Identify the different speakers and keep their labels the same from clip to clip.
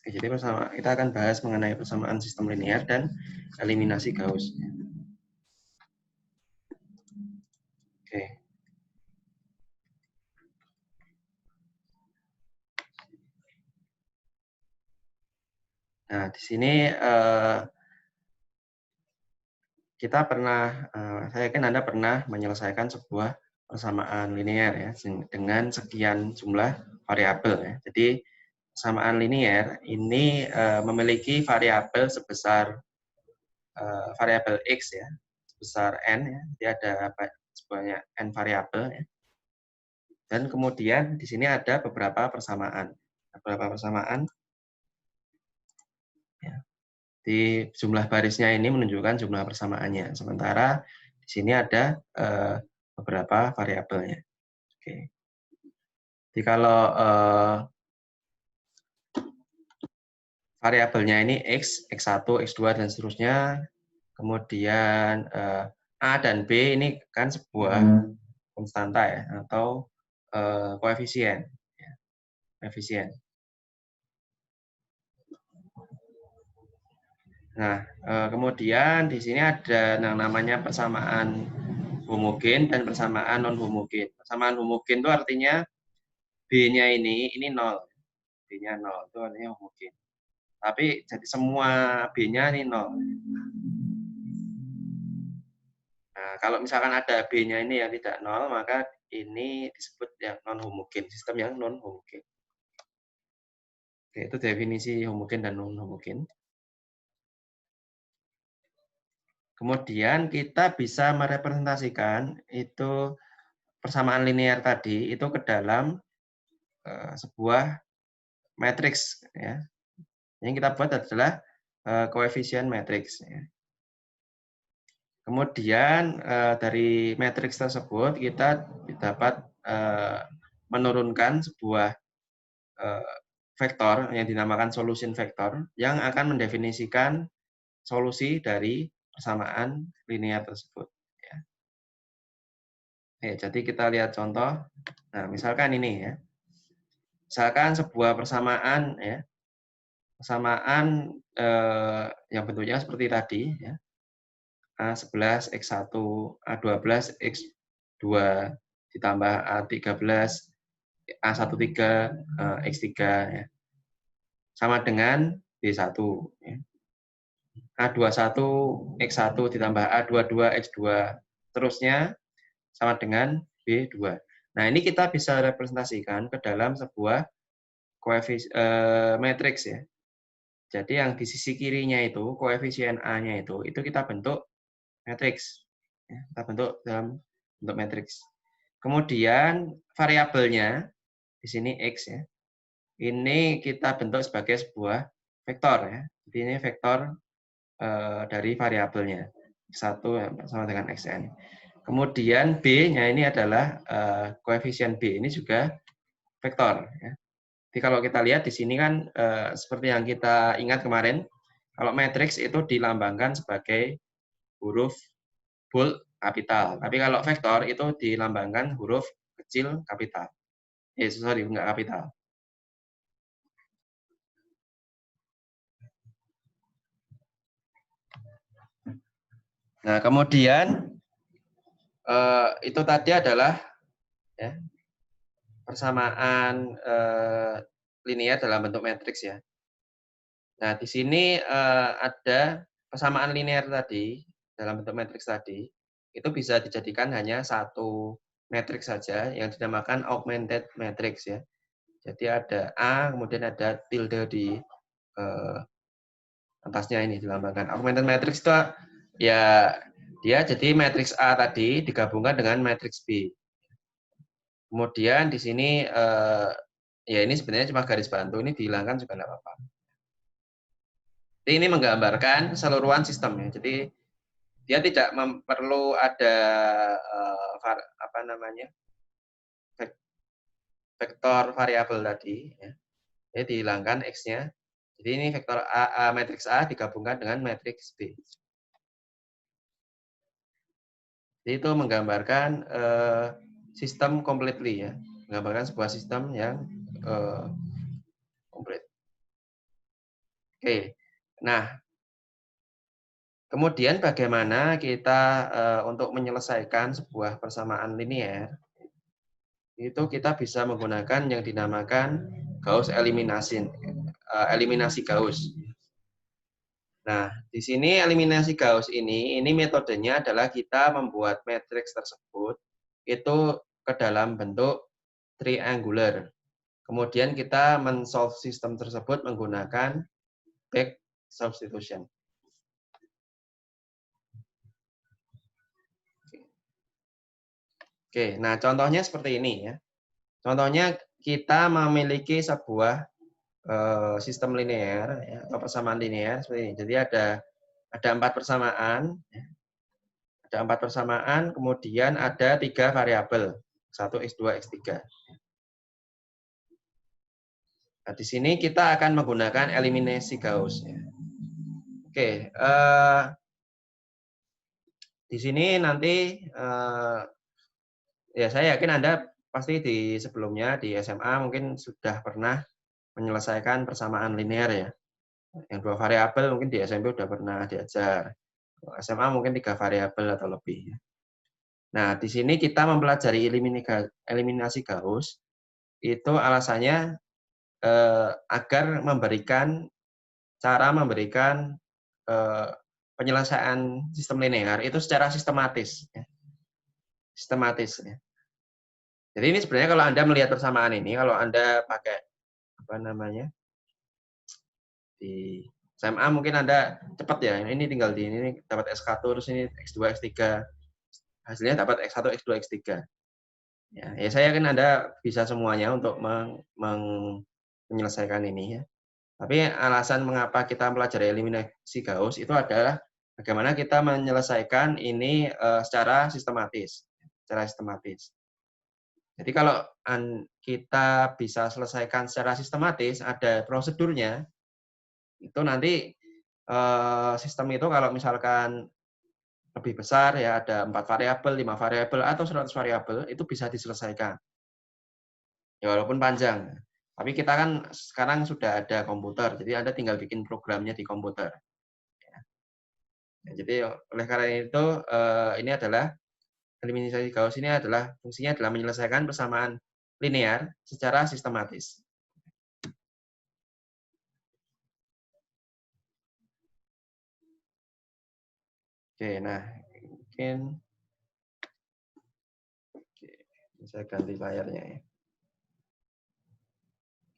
Speaker 1: Oke, jadi kita akan bahas mengenai persamaan sistem linear dan eliminasi Gauss. Oke. Nah, di sini kita pernah, saya yakin Anda pernah menyelesaikan sebuah persamaan linear ya dengan sekian jumlah variabel ya. Jadi persamaan linear ini memiliki variabel sebesar variabel x ya, sebesar n ya. Jadi ada sebanyak n variabel ya. Dan kemudian di sini ada beberapa persamaan. Beberapa persamaan ya. Di jumlah barisnya ini menunjukkan jumlah persamaannya. Sementara di sini ada beberapa variabelnya. Oke. Jadi kalau variabelnya ini x, x1, x2 dan seterusnya, kemudian a dan b ini kan sebuah konstanta ya atau koefisien. Ya, koefisien. Nah, kemudian di sini ada yang namanya persamaan homogen dan persamaan non homogen. Persamaan homogen itu artinya B-nya ini 0. B-nya 0 itu artinya homogen. Tapi jadi semua B-nya ini 0. Nah, kalau misalkan ada B-nya ini yang tidak 0, maka ini disebut yang non homogen, sistem yang non homogen. Itu definisi homogen dan non homogen. Kemudian kita bisa merepresentasikan itu persamaan linear tadi itu ke dalam sebuah matriks ya. Yang kita buat adalah koefisien matriks ya. Kemudian dari matriks tersebut kita dapat menurunkan sebuah vektor yang dinamakan solution vektor yang akan mendefinisikan solusi dari persamaan linear tersebut. Ya. Jadi kita lihat contoh. Nah, misalkan ini ya. Misalkan sebuah persamaan ya, persamaan yang bentuknya seperti tadi ya. A11 X1, A12 X2 ditambah A13 A13 X3 ya. Sama dengan B1 ya. A21 X1 ditambah A22 X2 terusnya sama dengan B2. Nah, ini kita bisa representasikan ke dalam sebuah matriks ya. Jadi yang di sisi kirinya itu koefisien A-nya itu kita bentuk matriks. Ya, kita bentuk dalam bentuk matriks. Kemudian variabelnya di sini X ya. Ini kita bentuk sebagai sebuah vektor ya. Jadi ini vektor dari variabelnya. X1 sama dengan Xn. Kemudian B-nya ini adalah koefisien B ini juga vektor ya. Jadi kalau kita lihat di sini kan seperti yang kita ingat kemarin, kalau matriks itu dilambangkan sebagai huruf bold kapital. Tapi kalau vektor itu dilambangkan huruf kecil kapital. Sorry, enggak kapital. Nah, kemudian itu tadi adalah ya, persamaan linear dalam bentuk matriks ya. Nah, di sini ada persamaan linear tadi dalam bentuk matriks tadi itu bisa dijadikan hanya satu matriks saja yang dinamakan augmented matrix ya. Jadi ada A kemudian ada tilde di atasnya ini dilambangkan. Augmented matrix itu ya dia jadi matriks A tadi digabungkan dengan matriks B. Kemudian di sini ya ini sebenarnya cuma garis bantu, ini dihilangkan juga tidak apa-apa. Jadi ini menggambarkan keseluruhan sistemnya. Jadi dia tidak perlu ada apa namanya vektor variabel tadi. Ya. Jadi dihilangkan x-nya. Jadi ini vektor A, matriks A digabungkan dengan matriks B. Jadi itu menggambarkan sistem completely ya, menggambarkan sebuah sistem yang komplit. Oke. Nah, kemudian bagaimana kita untuk menyelesaikan sebuah persamaan linear, itu kita bisa menggunakan yang dinamakan Gauss eliminasi Gauss. Nah, di sini eliminasi Gauss ini metodenya adalah kita membuat matriks tersebut itu ke dalam bentuk triangular. Kemudian kita men-solve sistem tersebut menggunakan back substitution. Oke, nah contohnya seperti ini ya. Contohnya kita memiliki sebuah sistem linear ya, atau persamaan linear seperti ini. Jadi ada 4 persamaan, ya. Ada 4 persamaan, kemudian ada 3 variabel, 1 x2 x3. Nah, di sini kita akan menggunakan eliminasi Gauss. Ya. Oke, di sini nanti ya saya yakin Anda pasti di sebelumnya di SMA mungkin sudah pernah menyelesaikan persamaan linear ya. Yang 2 variabel mungkin di SMP sudah pernah diajar. SMA mungkin 3 variabel atau lebih. Nah, di sini kita mempelajari eliminasi Gauss, itu alasannya agar memberikan penyelesaian sistem linear itu secara sistematis. Ya. Sistematis. Ya. Jadi ini sebenarnya kalau Anda melihat persamaan ini, kalau Anda pakai apa namanya di SMA mungkin Anda cepat ya, ini tinggal di ini dapat X1 terus ini X2 X3 hasilnya dapat X1 X2 X3. Ya, saya yakin Anda bisa semuanya untuk menyelesaikan ini ya. Tapi alasan mengapa kita pelajari eliminasi Gauss itu adalah bagaimana kita menyelesaikan ini secara sistematis, secara sistematis. Jadi kalau kita bisa selesaikan secara sistematis, ada prosedurnya, itu nanti sistem itu kalau misalkan lebih besar ya ada 4 variabel, 5 variabel atau 100 variabel itu bisa diselesaikan. Ya walaupun panjang. Tapi kita kan sekarang sudah ada komputer, jadi Anda tinggal bikin programnya di komputer. Ya, jadi oleh karena itu ini adalah eliminasi Gauss ini adalah fungsinya adalah menyelesaikan persamaan linear secara sistematis. Oke, nah mungkin saya ganti layarnya ya.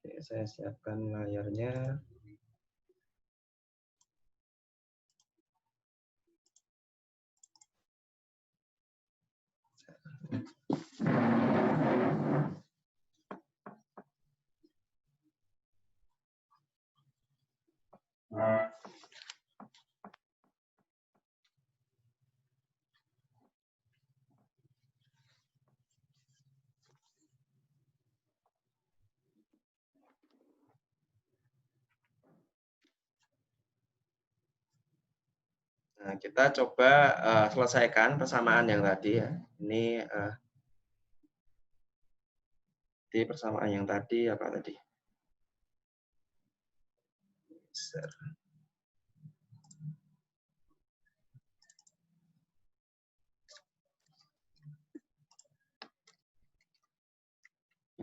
Speaker 1: Oke, saya siapkan layarnya. Nah, kita coba selesaikan persamaan yang tadi ya. Ini di persamaan yang tadi apa tadi?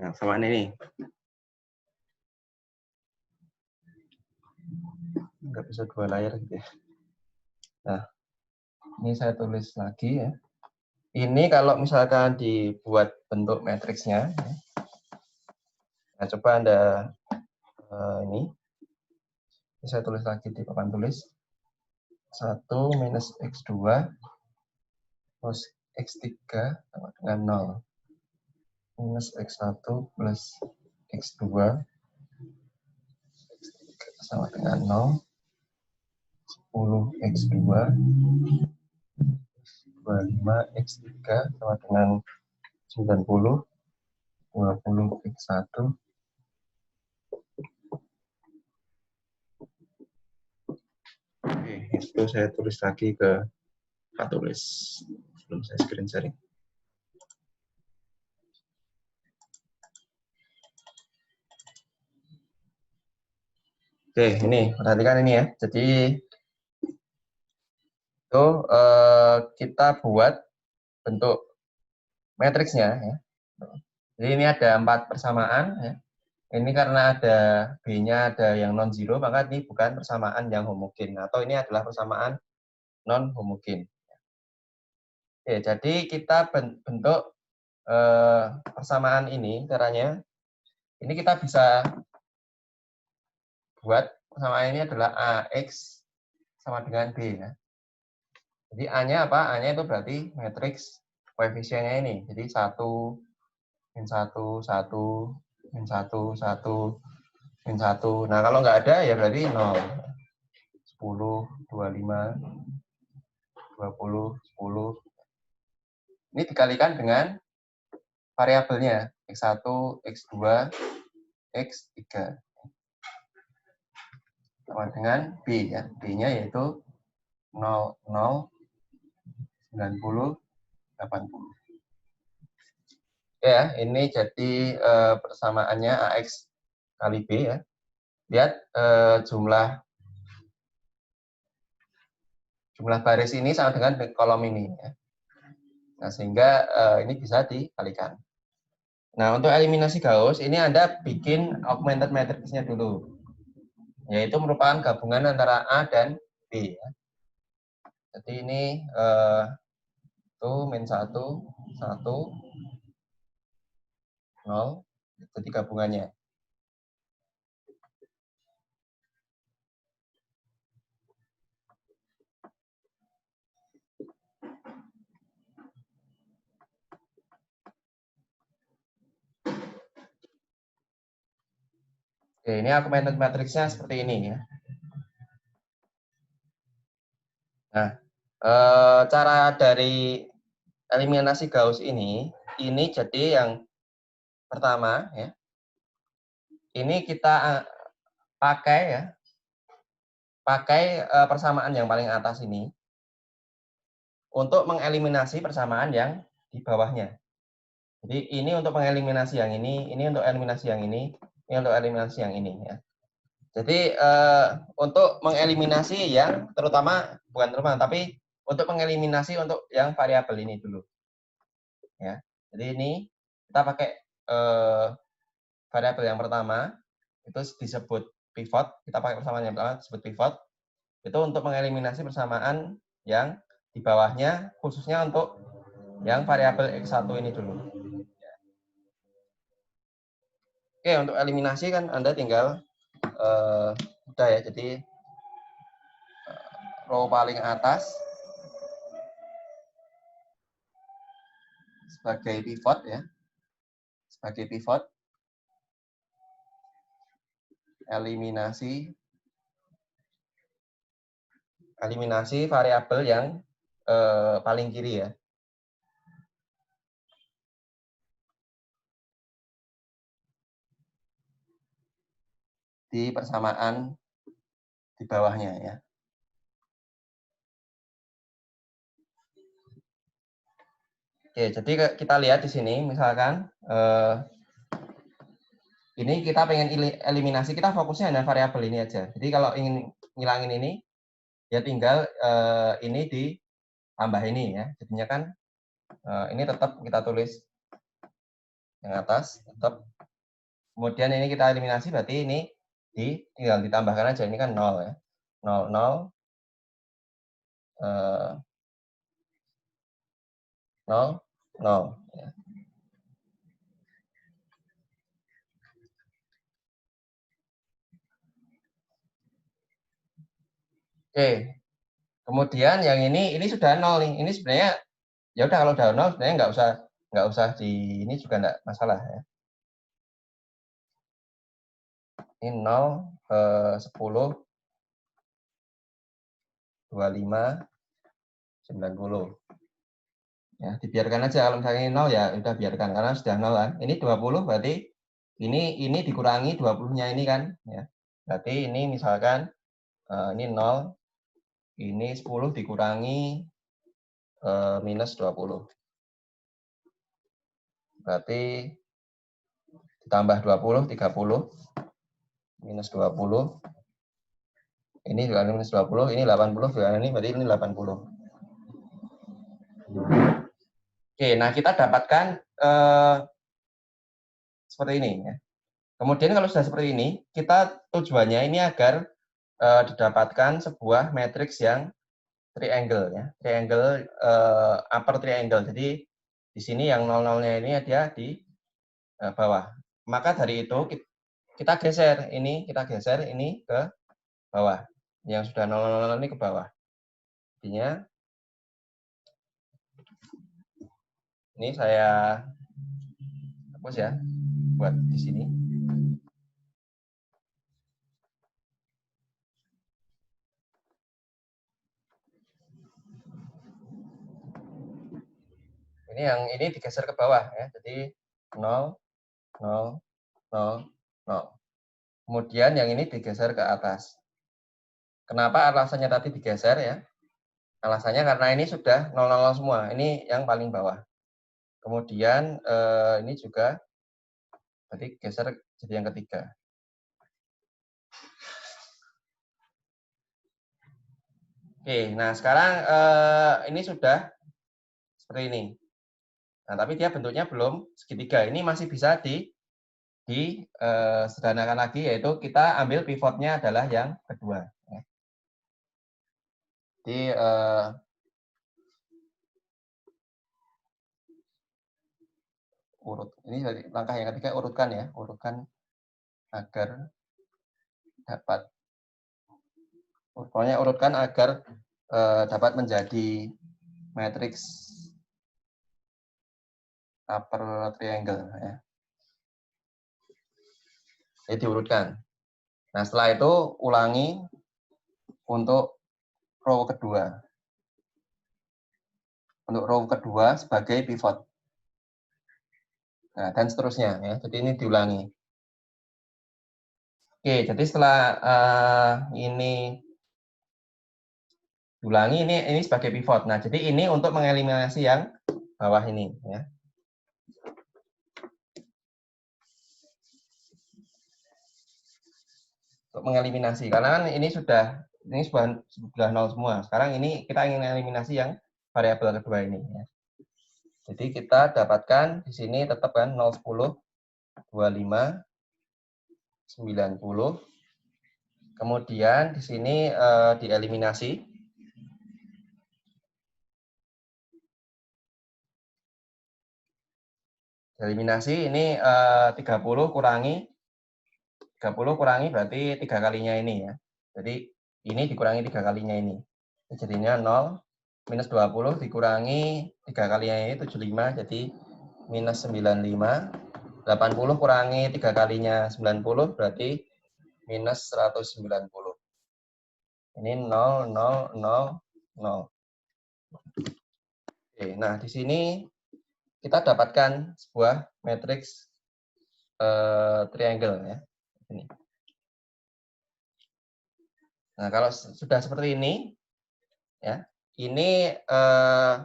Speaker 1: Nah, persamaan ini. Nggak bisa 2 layar gitu ya. Nah, ini saya tulis lagi ya. Ini kalau misalkan dibuat bentuk matriksnya, nah coba Anda ini saya tulis lagi di papan tulis 1 minus X2 plus X3 sama dengan 0 minus X1 plus X2 X3 sama dengan 0 10 X2 25 X3 sama dengan 90 20 X1 Oke, itu saya tulis lagi ke tulis sebelum saya screen sharing. Oke, ini perhatikan ini ya. Jadi itu kita buat bentuk matriksnya ya. Jadi ini ada 4 persamaan ya. Ini karena ada B-nya ada yang non-zero, maka ini bukan persamaan yang homogen atau ini adalah persamaan non homogen. Oke, jadi kita bentuk persamaan ini caranya. Ini kita bisa buat persamaan ini adalah AX sama dengan B ya. Jadi A-nya apa? A-nya itu berarti matriks koefisiennya ini. Jadi 1, min 1, 1, min 1, 1, min 1. Nah, kalau nggak ada ya berarti 0. 10, 25, 20, 10. Ini dikalikan dengan variabelnya X1, X2, X3. Sama dengan B ya. B-nya yaitu 0, 0, 90, 80. Ya, ini jadi persamaannya AX kali B ya. Lihat jumlah baris ini sama dengan kolom ini ya. Nah, sehingga ini bisa dikalikan. Nah, untuk eliminasi Gauss ini Anda bikin augmented matrix-nya dulu. Yaitu merupakan gabungan antara A dan B ya. Jadi ini itu min 1, 1, 0, jadi gabungannya. Oke, ini augmented matrix-nya seperti ini ya. Nah, cara dari eliminasi Gauss ini jadi yang pertama ya. Ini kita pakai ya, persamaan yang paling atas ini untuk mengeliminasi persamaan yang di bawahnya. Jadi ini untuk mengeliminasi yang ini untuk eliminasi yang ini untuk eliminasi yang ini ya. Jadi untuk mengeliminasi yang tapi untuk mengeliminasi untuk yang variabel ini dulu. Ya. Jadi ini kita pakai variabel yang pertama itu disebut pivot. Kita pakai persamaan yang pertama disebut pivot. Itu untuk mengeliminasi persamaan yang di bawahnya khususnya untuk yang variabel X1 ini dulu. Oke, untuk eliminasi kan Anda tinggal udah ya. Jadi row paling atas sebagai pivot ya. Sebagai pivot eliminasi variabel yang paling kiri ya. Di persamaan di bawahnya ya. Oke, jadi kita lihat di sini misalkan ini kita pengen eliminasi, kita fokusnya hanya variabel ini aja. Jadi kalau ingin ngilangin ini ya tinggal ini ditambah ini ya. Jadinya kan ini tetap kita tulis yang atas tetap. Kemudian ini kita eliminasi berarti ini tinggal ditambahkan aja, ini kan 0 ya. 0, 0, 0, 0. Ya. Oke, kemudian yang ini sudah 0 nih. Ini sebenarnya ya udah kalau udah 0 sebenarnya nggak usah di ini juga nggak masalah ya. Ini 0, 10, 25, 90. Ya, dibiarkan aja kalau misalnya ini 0 ya udah biarkan karena sudah 0 kan. Ini 20 berarti ini dikurangi 20-nya ini kan ya. Berarti ini misalkan ini 0, ini 10 dikurangi minus 20. Berarti ditambah 20, 30, minus 20, Ini dikali minus 20, ini 80, dikali ini berarti ini 80. Oke, nah kita dapatkan seperti ini ya. Kemudian kalau sudah seperti ini, kita tujuannya ini agar didapatkan sebuah matriks yang triangle ya. Triangle upper triangle. Jadi di sini yang 00-nya ini ada di bawah. Maka dari itu kita geser ini ke bawah. Yang sudah 00 ini ke bawah. Artinya ini saya hapus ya buat di sini. Ini yang ini digeser ke bawah ya. Jadi 0 0 0 0. Kemudian yang ini digeser ke atas. Kenapa alasannya tadi digeser ya? Alasannya karena ini sudah 00 semua. Ini yang paling bawah. Kemudian ini juga tadi geser jadi yang ketiga. Oke, nah sekarang ini sudah seperti ini. Nah, tapi dia bentuknya belum segitiga. Ini masih bisa sederhanakan lagi, yaitu kita ambil pivotnya adalah yang kedua. Jadi ini langkah yang ketiga, urutkan ya, urutkan agar dapat, pokoknya urutkan agar dapat menjadi matriks upper triangle ya. Jadi diurutkan. Nah setelah itu ulangi untuk row kedua. Untuk row kedua sebagai pivot. Nah, dan seterusnya ya. Jadi ini diulangi. Oke, jadi setelah ini diulangi, ini sebagai pivot. Nah, jadi ini untuk mengeliminasi yang bawah ini ya. Untuk mengeliminasi, karena kan ini sudah 0 semua. Sekarang ini kita ingin eliminasi yang variabel kedua ini ya. Jadi kita dapatkan di sini tetap kan 0, 10, 25, 90. Kemudian di sini dieliminasi. Eliminasi ini 30 kurangi berarti 3 kalinya ini ya. Jadi ini dikurangi 3 kalinya ini. Jadinya 0. Minus 20 dikurangi 3 kalinya ini 75, jadi minus 95. 80 kurangi 3 kalinya 90 berarti minus 190. Ini 0, 0, 0, 0. Oke, nah di sini kita dapatkan sebuah matriks triangle ya. Ini. Nah, kalau sudah seperti ini ya, ini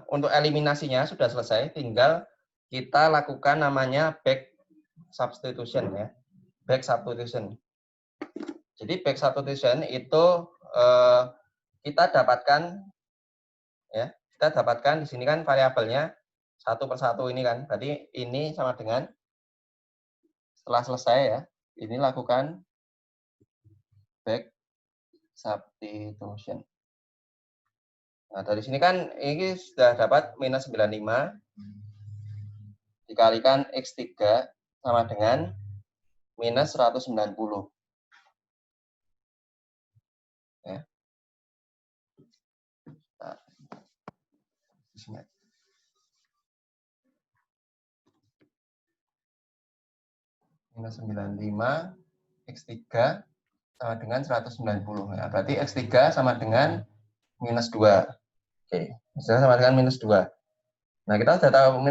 Speaker 1: untuk eliminasinya sudah selesai, tinggal kita lakukan namanya back substitution ya. Back substitution. Jadi back substitution itu kita dapatkan ya, kita dapatkan di sini kan variabelnya 1 per 1 ini kan. Berarti ini sama dengan setelah selesai ya, ini lakukan back substitution. Nah, dari sini kan ini sudah dapat minus 95 dikalikan X3 sama dengan minus 190. Ya. Nah, minus 95 X3 sama dengan 190. Ya, berarti X3 sama dengan minus 2. Oke, X3 sama dengan minus 2. Nah, kita sudah tahu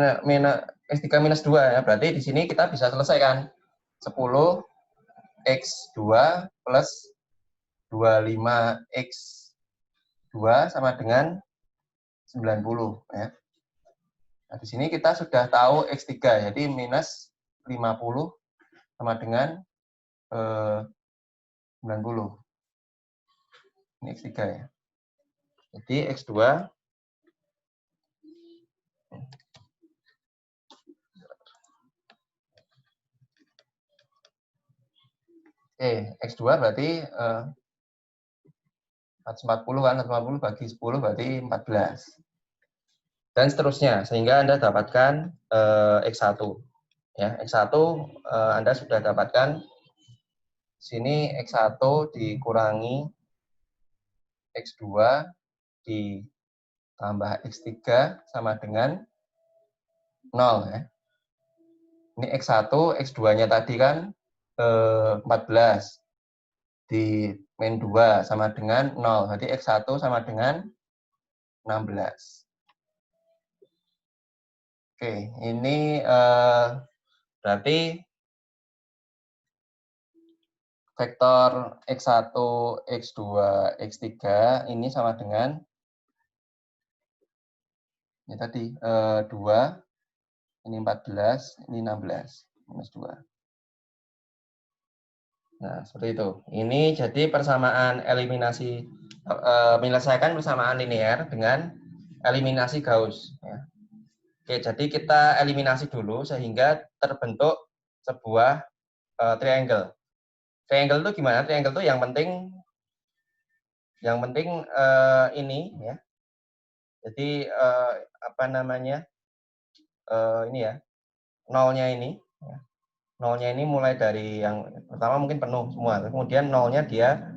Speaker 1: X3 minus 2 ya, berarti di sini kita bisa selesaikan 10 X2 plus 25 X2 sama dengan 90 ya. Nah, di sini kita sudah tahu X3, jadi minus 50 sama dengan 90. Ini X3 ya. Jadi X2 X2 berarti 140 kan, 140 bagi 10 berarti 14. Dan seterusnya, sehingga Anda dapatkan X1. Ya, X1 Anda sudah dapatkan sini X1 dikurangi X2 ditambah X3 sama dengan 0 ya. Ini X1, X2-nya tadi kan 14 di min 2 sama dengan 0. Jadi X1 sama dengan 16. Oke, ini berarti vektor X1, X2, X3 ini sama dengan ini tadi 2, ini 14, ini 16, minus 2. Nah, seperti itu. Ini jadi persamaan eliminasi, menyelesaikan persamaan linear dengan eliminasi Gauss. Ya. Oke, jadi kita eliminasi dulu sehingga terbentuk sebuah triangle. Triangle itu gimana? Triangle itu yang penting ini ya. Jadi apa namanya? Ini ya. Nolnya ini ya. Nolnya ini mulai dari yang pertama mungkin penuh semua, kemudian nolnya dia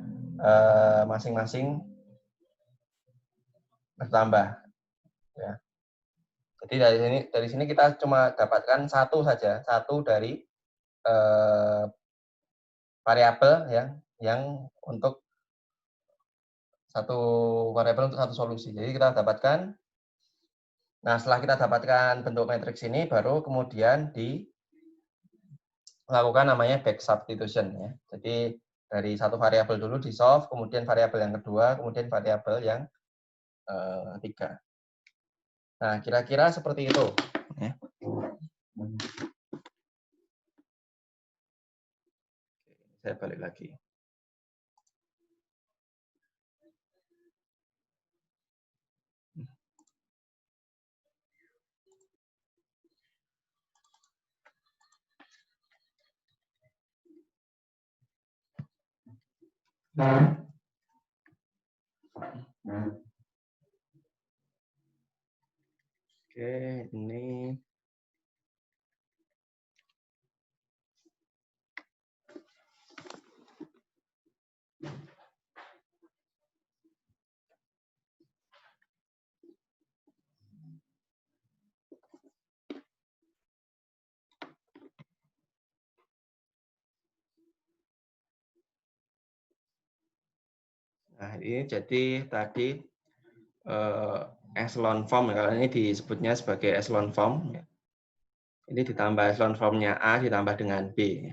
Speaker 1: masing-masing bertambah ya. Jadi dari sini kita cuma dapatkan satu saja, satu dari variabel ya, yang untuk satu variabel untuk satu solusi. Jadi kita dapatkan, nah setelah kita dapatkan bentuk matriks ini, baru kemudian dilakukan namanya back substitution ya. Jadi dari satu variabel dulu di solve, kemudian variabel yang kedua, kemudian variabel yang ketiga. Nah kira-kira seperti itu. Ya. Saya balik lagi. Oke, ini nah ini jadi tadi echelon form, kalau ini disebutnya sebagai echelon form. Ini ditambah echelon formnya A ditambah dengan B.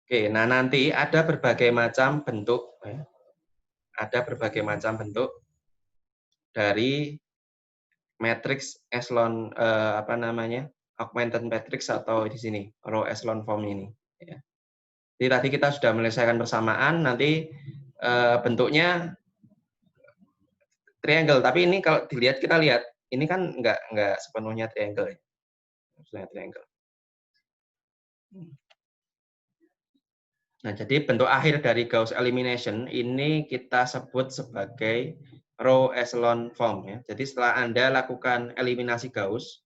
Speaker 1: Oke, nah nanti ada berbagai macam bentuk, ada berbagai macam bentuk dari matriks echelon apa namanya augmented matrix atau di sini row echelon form ini. Jadi tadi kita sudah menyelesaikan persamaan, nanti bentuknya triangle, tapi ini kalau dilihat kita lihat ini kan nggak sepenuhnya triangle ya. Maksudnya triangle. Nah, jadi bentuk akhir dari Gauss elimination ini kita sebut sebagai row echelon form ya. Jadi setelah Anda lakukan eliminasi Gauss,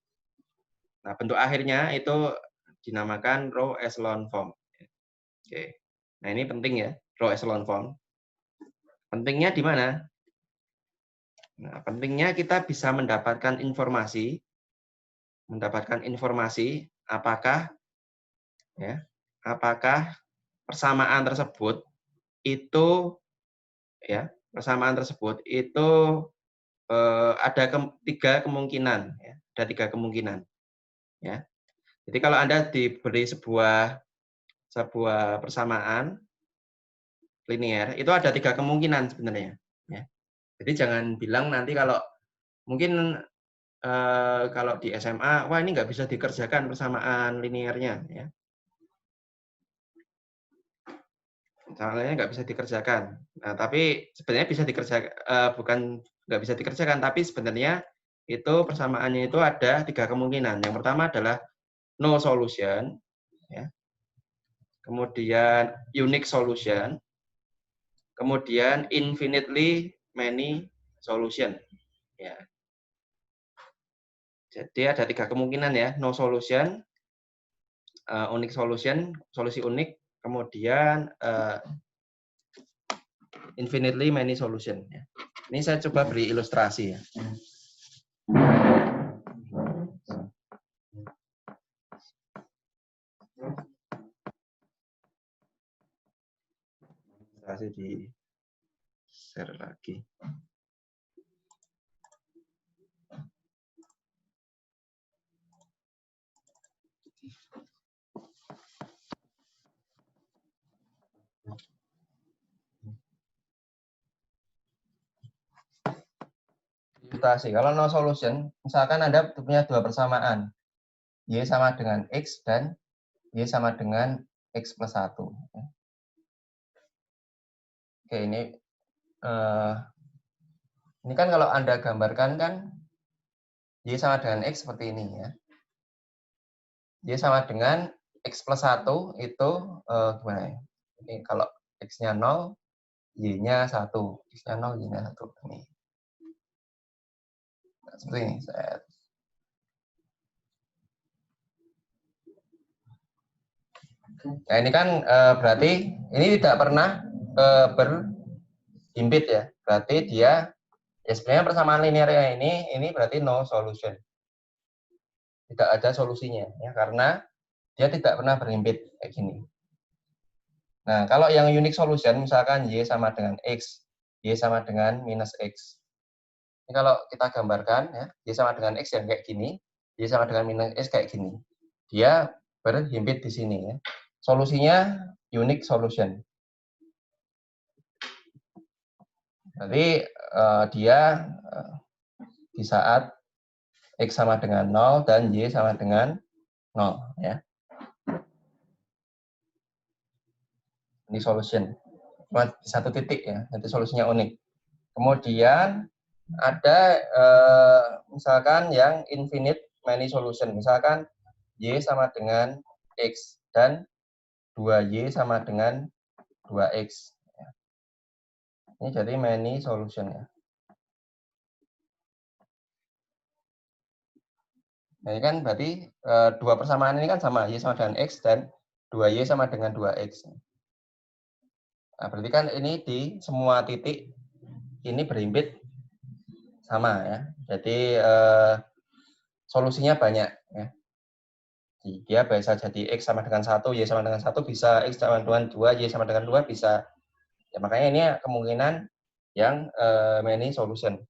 Speaker 1: nah bentuk akhirnya itu dinamakan row echelon form. Oke. Nah, ini penting ya, row echelon form. Pentingnya di mana? Nah, pentingnya kita bisa mendapatkan informasi apakah ya, apakah persamaan tersebut itu ya, persamaan tersebut itu ada tiga kemungkinan ya, ada tiga kemungkinan ya. Jadi kalau Anda diberi sebuah persamaan linear itu ada tiga kemungkinan sebenarnya ya. Jadi jangan bilang nanti kalau mungkin kalau di SMA, wah ini nggak bisa dikerjakan persamaan linearnya. Ya. Soalnya nggak bisa dikerjakan. Nah, tapi sebenarnya bisa dikerjakan, bukan nggak bisa dikerjakan, tapi sebenarnya itu persamaannya itu ada 3 kemungkinan. Yang pertama adalah no solution, ya. Kemudian unique solution, kemudian infinitely many solution. Ya. Jadi ada 3 kemungkinan ya, no solution, unique solution, solusi unik, kemudian infinitely many solution. Ya. Ini saya coba beri ilustrasi ya. Ilustrasi di share lagi. Ilustrasi. Kalau no solution, misalkan Anda punya 2 persamaan. Y sama dengan X dan Y sama dengan X plus 1. Oke, ini kan kalau Anda gambarkan kan Y sama dengan X seperti ini ya. Y sama dengan X plus 1 itu gimana ya? Ini kalau X-nya 0, Y-nya 1. X-nya 0, Y-nya 1. Ini. Nah, seperti ini. Nah, ini kan berarti ini tidak pernah berhimpit ya. Berarti dia ya sebenarnya persamaan linearnya ini berarti no solution. Tidak ada solusinya ya karena dia tidak pernah berhimpit kayak gini. Nah, kalau yang unique solution misalkan Y sama dengan X, Y sama dengan minus X. Ini kalau kita gambarkan ya, Y sama dengan X yang kayak gini, Y sama dengan minus X kayak gini. Dia berhimpit di sini ya. Solusinya unique solution. Jadi dia di saat X sama dengan 0 dan Y sama dengan 0 ya. Ini solution. Cuma di satu titik ya, nanti solusinya unik. Kemudian ada misalkan yang infinite many solution. Misalkan Y sama dengan X dan 2Y sama dengan 2X. Ini jadi many solution ya. Nah, ini kan berarti dua persamaan ini kan sama, Y sama dengan X dan 2Y sama dengan 2X. Nah, berarti kan ini di semua titik ini berhimpit sama ya. Jadi solusinya banyak ya. Dia bisa jadi X sama dengan 1, Y sama dengan 1 bisa, X sama dengan 2, Y sama dengan 2 bisa. Ya, makanya ini kemungkinan yang many solution.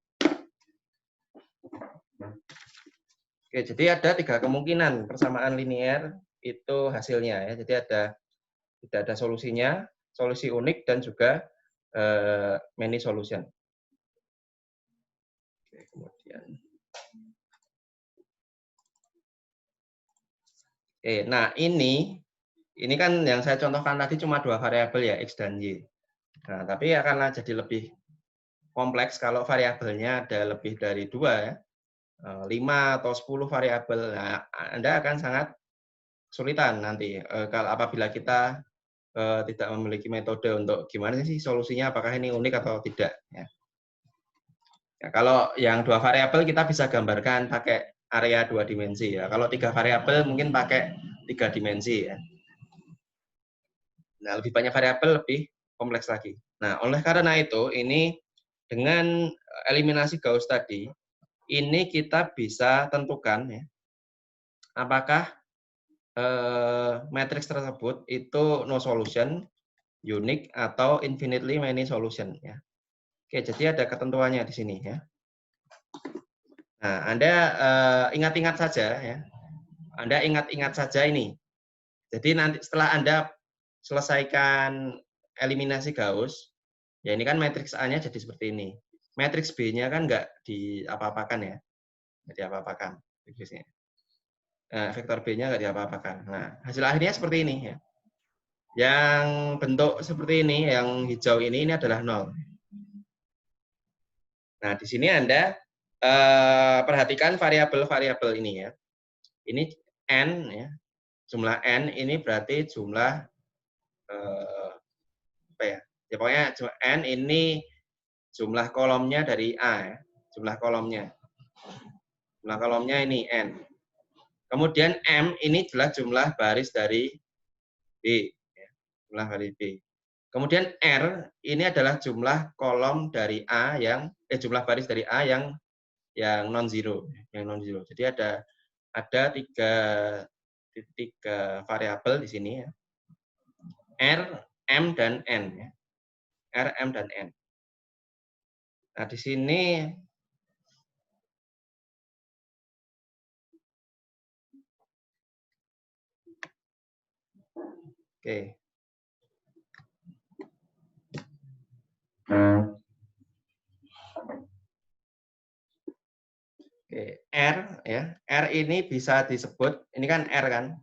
Speaker 1: Oke, jadi ada 3 kemungkinan persamaan linear itu hasilnya ya. Jadi tidak ada solusinya, solusi unik dan juga many solution. Oke, kemudian. Oke, nah ini kan yang saya contohkan tadi cuma 2 variabel ya, X dan Y. Nah, tapi akan jadi lebih kompleks kalau variabelnya ada lebih dari 2 ya. 5 atau 10 variabel. Nah, Anda akan sangat kesulitan nanti kalau apabila kita tidak memiliki metode untuk gimana sih solusinya, apakah ini unik atau tidak ya. Ya, kalau yang 2 variabel kita bisa gambarkan pakai area 2 dimensi ya. Kalau 3 variabel mungkin pakai 3 dimensi ya. Nah, lebih banyak variabel lebih kompleks lagi. Nah, oleh karena itu ini dengan eliminasi Gauss tadi ini kita bisa tentukan ya apakah matriks tersebut itu no solution, unique atau infinitely many solution ya. Oke, jadi ada ketentuannya di sini ya. Nah, Anda ingat-ingat saja ya. Anda ingat-ingat saja ini. Jadi nanti setelah Anda selesaikan eliminasi Gauss, ya ini kan matriks A-nya jadi seperti ini. Matriks B-nya kan nggak diapa-apakan ya. Nggak diapa-apakan matriksnya. Vektor B-nya nggak diapa-apakan. Nah, hasil akhirnya seperti ini ya. Yang bentuk seperti ini, yang hijau ini adalah 0. Nah, di sini Anda perhatikan variabel-variabel ini ya. Ini n ya. Jumlah n ini berarti jumlah apa ya? Ya pokoknya n ini jumlah kolomnya dari A ya. Jumlah kolomnya. Jumlah kolomnya ini n. Kemudian m ini adalah jumlah baris dari B ya. Jumlah baris B. Kemudian R ini adalah jumlah kolom dari A yang jumlah baris dari A yang non zero, Jadi ada tiga variabel di sini ya. R, M dan N ya. R, M dan N. Nah, di sini oke. Oke, R ya. R ini bisa disebut, ini kan R kan.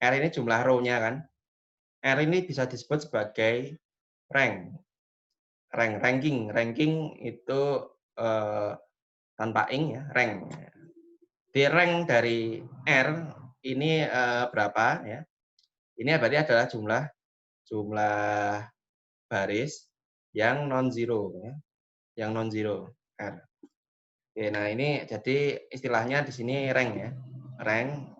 Speaker 1: R ini jumlah row-nya kan. R ini bisa disebut sebagai ranking. Ranking itu tanpa ing ya, rank. Di rank dari R ini berapa ya? Ini berarti adalah jumlah baris yang non zero ya. Yang non zero R. Oke, nah ini jadi istilahnya di sini rank ya. Rank.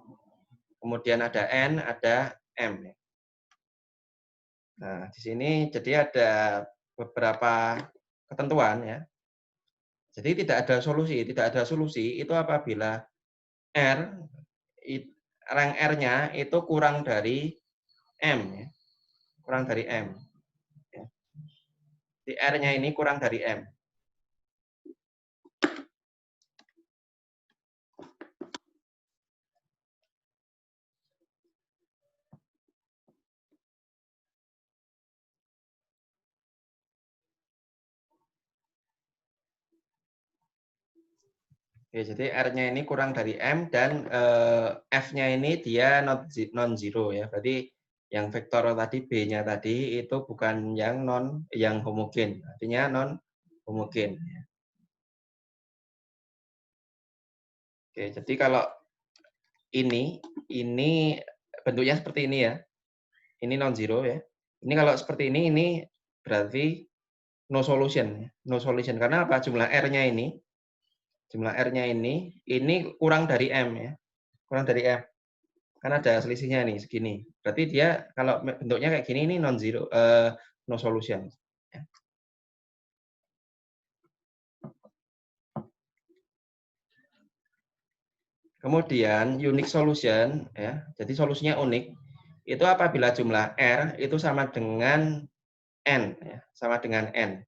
Speaker 1: Kemudian ada N, ada M ya. Nah, di sini jadi ada beberapa ketentuan ya. Jadi tidak ada solusi itu apabila R rank R-nya itu kurang dari M ya. Kurang dari M. Ya. Di R-nya ini kurang dari M. Oke, jadi R-nya ini kurang dari M dan F-nya ini dia non zero ya. Berarti yang vektor tadi B-nya tadi itu bukan yang homogen, artinya non homogen. Oke, jadi kalau ini bentuknya seperti ini ya. Ini non zero ya. Ini kalau seperti ini berarti no solution. No solution karena apa? Jumlah R-nya ini kurang dari M ya. Kurang dari M. Kan ada selisihnya nih segini. Berarti dia kalau bentuknya kayak gini ini non zero no solution. Ya. Kemudian unique solution ya. Jadi solusinya unik. Itu apabila jumlah R itu sama dengan N ya, sama dengan N.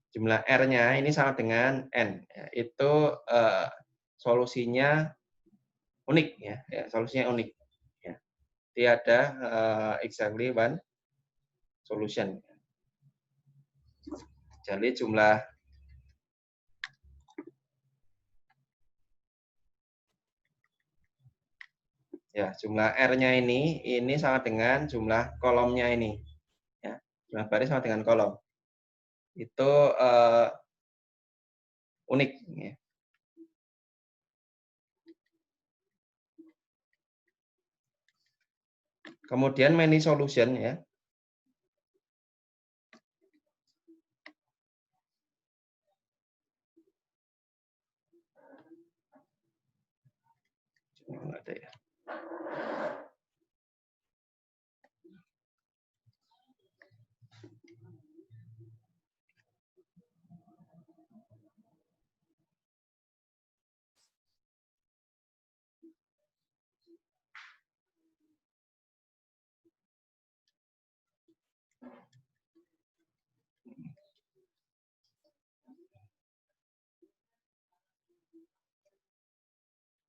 Speaker 1: Jumlah R-nya ini sama dengan N. Ya, itu solusinya unik ya, solusinya unik. Ya. Tiada exactly one solution. Jadi jumlah R-nya ini sama dengan jumlah kolomnya ini. Ya, jumlah baris sama dengan kolom. Itu unik. Ya. Kemudian many solution ya. Ada ya.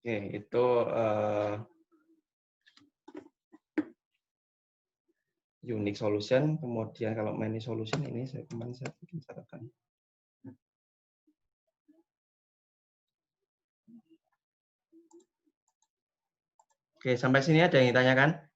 Speaker 1: Oke, itu unique solution. Kemudian kalau many solution ini kemarin saya bikin catatan. Oke, sampai sini ada yang ditanyakan?